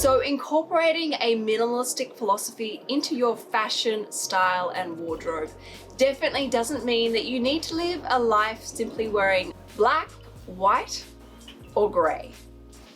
So incorporating a minimalistic philosophy into your fashion, style, and wardrobe definitely doesn't mean that you need to live a life simply wearing black, white, or gray.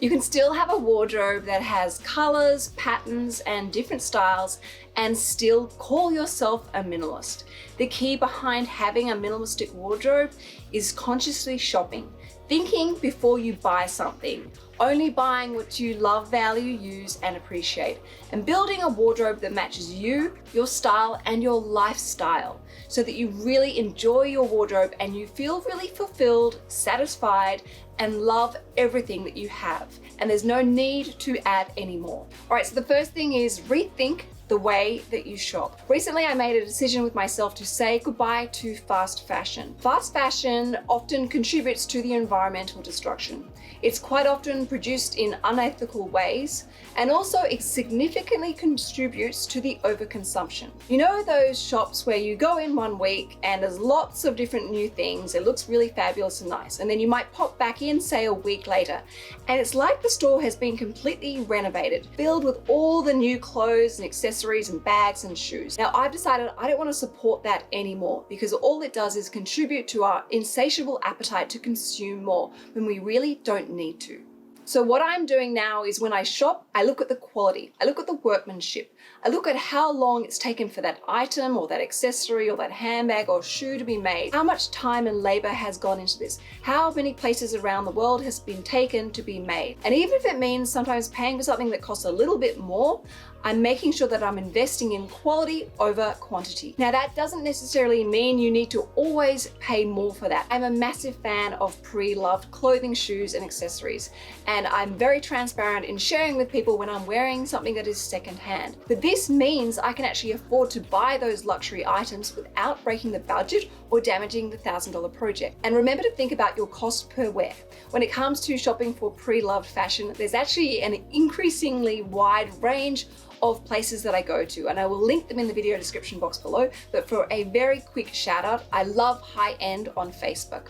You can still have a wardrobe that has colors, patterns, and different styles and still call yourself a minimalist. The key behind having a minimalistic wardrobe is consciously shopping, thinking before you buy something, only buying what you love, value, use, and appreciate, and building a wardrobe that matches you, your style, and your lifestyle so that you really enjoy your wardrobe and you feel really fulfilled, satisfied, and love everything that you have. And there's no need to add any more. All right, so the first thing is rethink the way that you shop. Recently, I made a decision with myself to say goodbye to fast fashion. Fast fashion often contributes to the environmental destruction. It's quite often produced in unethical ways, and also it significantly contributes to the overconsumption. You know those shops where you go in one week and there's lots of different new things, it looks really fabulous and nice, and then you might pop back in, say, a week later, and it's like the store has been completely renovated, filled with all the new clothes and accessories and bags and shoes. Now, I've decided I don't want to support that anymore because all it does is contribute to our insatiable appetite to consume more when we really don't need to. So what I'm doing now is when I shop, I look at the quality, I look at the workmanship, I look at how long it's taken for that item or that accessory or that handbag or shoe to be made, how much time and labor has gone into this, how many places around the world has been taken to be made. And even if it means sometimes paying for something that costs a little bit more, I'm making sure that I'm investing in quality over quantity. Now, that doesn't necessarily mean you need to always pay more for that. I'm a massive fan of pre-loved clothing, shoes, and accessories, and I'm very transparent in sharing with people when I'm wearing something that is secondhand. But this means I can actually afford to buy those luxury items without breaking the budget or damaging the $1,000 project. And remember to think about your cost per wear. When it comes to shopping for pre-loved fashion, there's actually an increasingly wide range of places that I go to, and I will link them in the video description box below. But for a very quick shout out, I love High End on Facebook.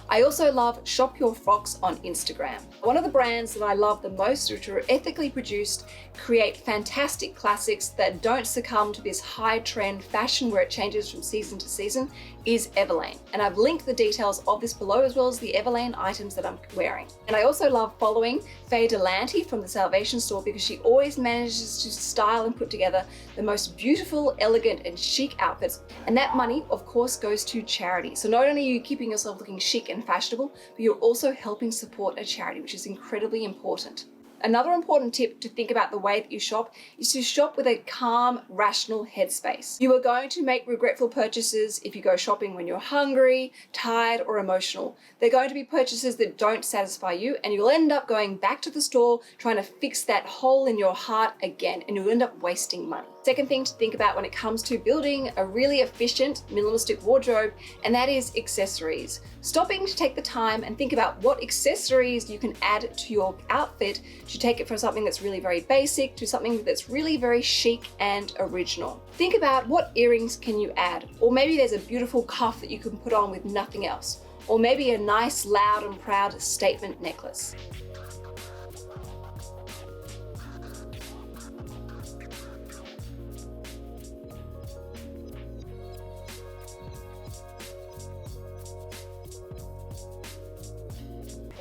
I also love Shop Your Frocks on Instagram. One of the brands that I love the most, which are ethically produced, create fantastic classics that don't succumb to this high trend fashion where it changes from season to season, is Everlane. And I've linked the details of this below, as well as the Everlane items that I'm wearing. And I also love following Faye Delanty from the Salvation Store because she always manages to style and put together the most beautiful, elegant, and chic outfits. And that money, of course, goes to charity. So not only are you keeping yourself looking chic and fashionable, but you're also helping support a charity, which is incredibly important. Another important tip to think about the way that you shop is to shop with a calm, rational headspace. You are going to make regretful purchases if you go shopping when you're hungry, tired, or emotional. They're going to be purchases that don't satisfy you, and you'll end up going back to the store trying to fix that hole in your heart again, and you'll end up wasting money. Second thing to think about when it comes to building a really efficient minimalistic wardrobe, and that is accessories. Stopping to take the time and think about what accessories you can add to your outfit to take it from something that's really very basic to something that's really very chic and original. Think about what earrings can you add, or maybe there's a beautiful cuff that you can put on with nothing else, or maybe a nice, loud and proud statement necklace.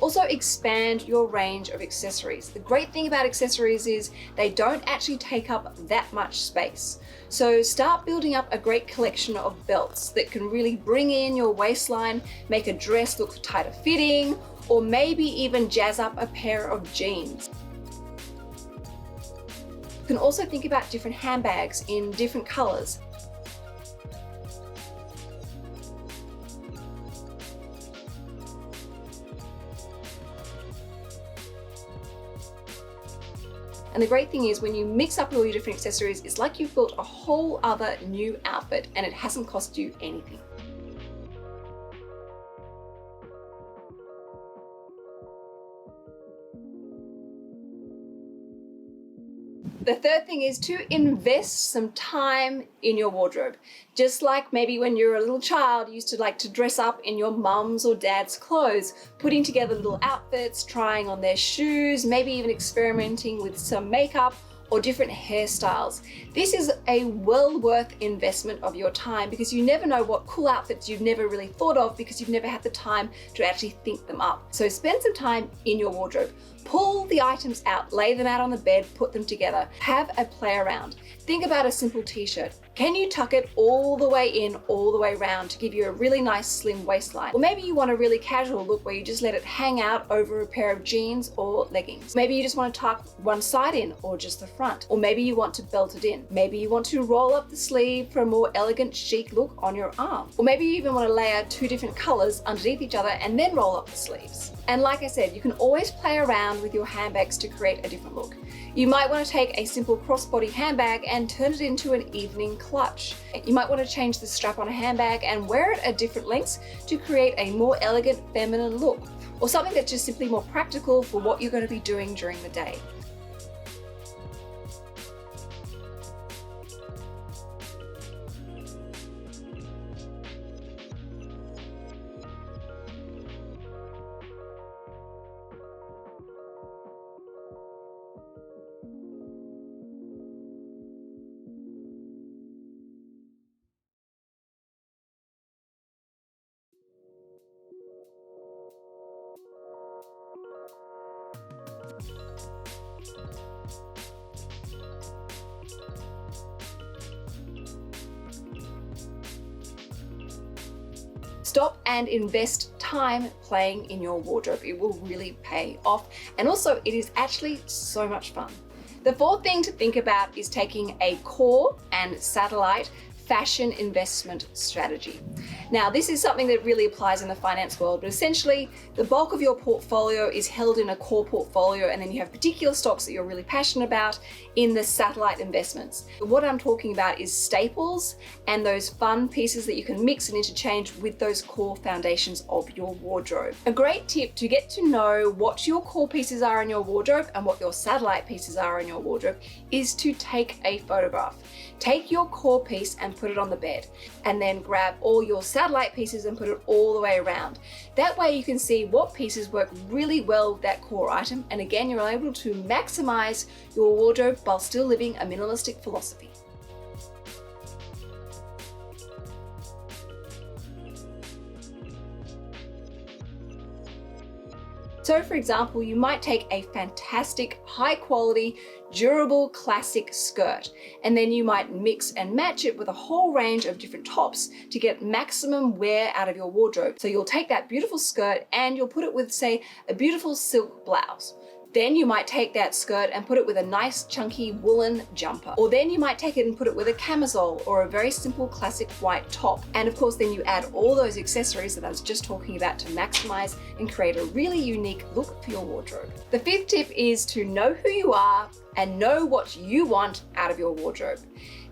Also, expand your range of accessories. The great thing about accessories is they don't actually take up that much space. So start building up a great collection of belts that can really bring in your waistline, make a dress look tighter fitting, or maybe even jazz up a pair of jeans. You can also think about different handbags in different colors. And the great thing is when you mix up all your different accessories, it's like you've built a whole other new outfit and it hasn't cost you anything. The third thing is to invest some time in your wardrobe. Just like maybe when you're a little child, you used to like to dress up in your mum's or dad's clothes, putting together little outfits, trying on their shoes, maybe even experimenting with some makeup or different hairstyles. This is a well worth investment of your time because you never know what cool outfits you've never really thought of because you've never had the time to actually think them up. So spend some time in your wardrobe. Pull the items out, lay them out on the bed, put them together. Have a play around. Think about a simple t-shirt. Can you tuck it all the way in, all the way around to give you a really nice slim waistline? Or maybe you want a really casual look where you just let it hang out over a pair of jeans or leggings. Maybe you just want to tuck one side in or just the front. Or maybe you want to belt it in. Maybe you want to roll up the sleeve for a more elegant, chic look on your arm. Or maybe you even want to layer two different colors underneath each other and then roll up the sleeves. And like I said, you can always play around with your handbags to create a different look. You might want to take a simple crossbody handbag and turn it into an evening clutch. You might want to change the strap on a handbag and wear it at different lengths to create a more elegant, feminine look, or something that's just simply more practical for what you're going to be doing during the day. Stop and invest time playing in your wardrobe. It will really pay off. And also it is actually so much fun. The fourth thing to think about is taking a core and satellite fashion investment strategy. Now, this is something that really applies in the finance world, but essentially the bulk of your portfolio is held in a core portfolio, and then you have particular stocks that you're really passionate about in the satellite investments. What I'm talking about is staples and those fun pieces that you can mix and interchange with those core foundations of your wardrobe. A great tip to get to know what your core pieces are in your wardrobe and what your satellite pieces are in your wardrobe is to take a photograph. Take your core piece and put it on the bed, and then grab all your satellite pieces and put it all the way around. That way you can see what pieces work really well with that core item, and again, you're able to maximize your wardrobe while still living a minimalistic philosophy. So for example, you might take a fantastic, high quality, durable, classic skirt, and then you might mix and match it with a whole range of different tops to get maximum wear out of your wardrobe. So you'll take that beautiful skirt and you'll put it with, say, a beautiful silk blouse. Then you might take that skirt and put it with a nice chunky woolen jumper. Or then you might take it and put it with a camisole or a very simple classic white top. And of course, then you add all those accessories that I was just talking about to maximize and create a really unique look for your wardrobe. The fifth tip is to know who you are and know what you want out of your wardrobe.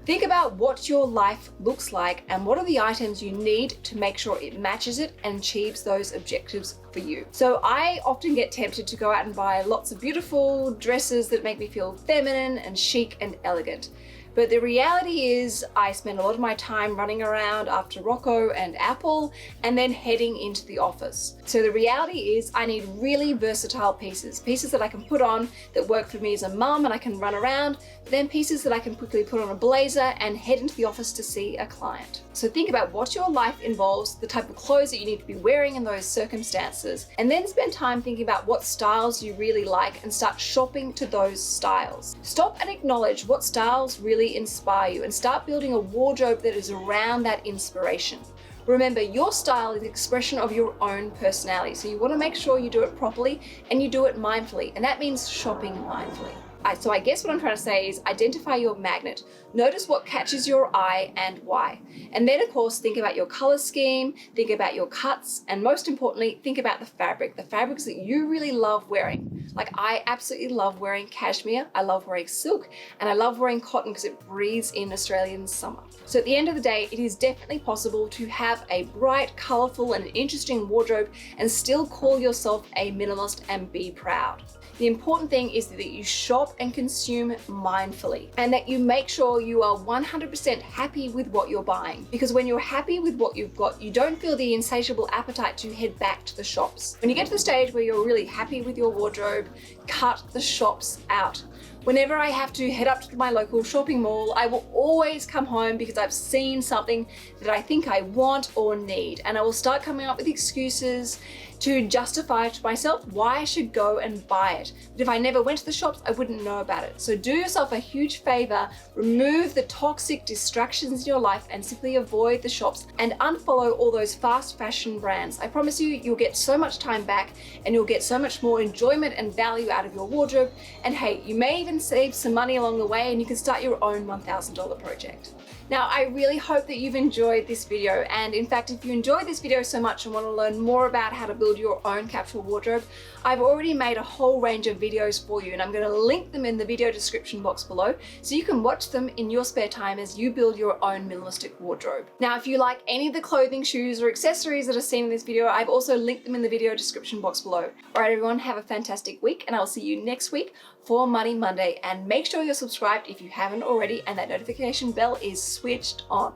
Think about what your life looks like and what are the items you need to make sure it matches it and achieves those objectives for you. So I often get tempted to go out and buy lots of beautiful dresses that make me feel feminine and chic and elegant. But the reality is I spend a lot of my time running around after Rocco and Apple and then heading into the office. So the reality is I need really versatile pieces that I can put on that work for me as a mum and I can run around, but then pieces that I can quickly put on a blazer and head into the office to see a client. So think about what your life involves, the type of clothes that you need to be wearing in those circumstances, and then spend time thinking about what styles you really like and start shopping to those styles. Stop and acknowledge what styles really inspire you and start building a wardrobe that is around that inspiration. Remember, your style is an expression of your own personality, so you want to make sure you do it properly and you do it mindfully, and that means shopping mindfully. So I guess what I'm trying to say is identify your magnet. Notice what catches your eye and why. And then of course, think about your color scheme, think about your cuts, and most importantly, think about the fabrics that you really love wearing. Like I absolutely love wearing cashmere, I love wearing silk, and I love wearing cotton because it breathes in Australian summer. So at the end of the day, it is definitely possible to have a bright, colorful, and interesting wardrobe and still call yourself a minimalist and be proud. The important thing is that you shop and consume mindfully, and that you make sure you are 100% happy with what you're buying. Because when you're happy with what you've got, you don't feel the insatiable appetite to head back to the shops. When you get to the stage where you're really happy with your wardrobe, cut the shops out. Whenever I have to head up to my local shopping mall, I will always come home because I've seen something that I think I want or need, and I will start coming up with excuses to justify to myself why I should go and buy it. But if I never went to the shops, I wouldn't know about it. So do yourself a huge favor, remove the toxic distractions in your life and simply avoid the shops and unfollow all those fast fashion brands. I promise you, you'll get so much time back and you'll get so much more enjoyment and value out of your wardrobe. And hey, you may even save some money along the way and you can start your own $1,000 project. Now, I really hope that you've enjoyed this video, and in fact, if you enjoyed this video so much and want to learn more about how to build your own capsule wardrobe, I've already made a whole range of videos for you, and I'm going to link them in the video description box below so you can watch them in your spare time as you build your own minimalistic wardrobe. Now, if you like any of the clothing, shoes, or accessories that are seen in this video, I've also linked them in the video description box below. All right, everyone, have a fantastic week, and I'll see you next week for Money Monday, and make sure you're subscribed if you haven't already and that notification bell is switched on.